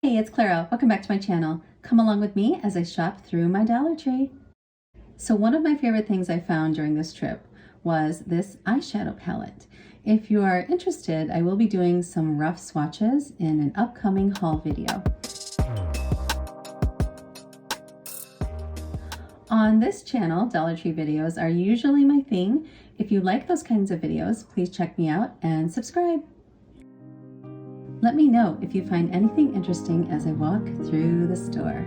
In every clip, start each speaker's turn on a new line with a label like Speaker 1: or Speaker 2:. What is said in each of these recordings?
Speaker 1: Hey, it's Clara. Welcome back to my channel. Come along with me as I shop through my Dollar Tree. So one of my favorite things I found during this trip was this eyeshadow palette. If you are interested, I will be doing some rough swatches in an upcoming haul video. On this channel, Dollar Tree videos are usually my thing. If you like those kinds of videos, please check me out and subscribe. Let me know if you find anything interesting as I walk through the store.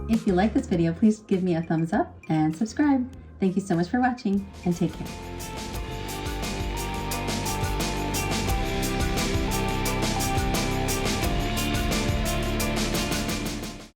Speaker 1: If you like this video, please give me a thumbs up and subscribe. Thank you so much for watching, and take care.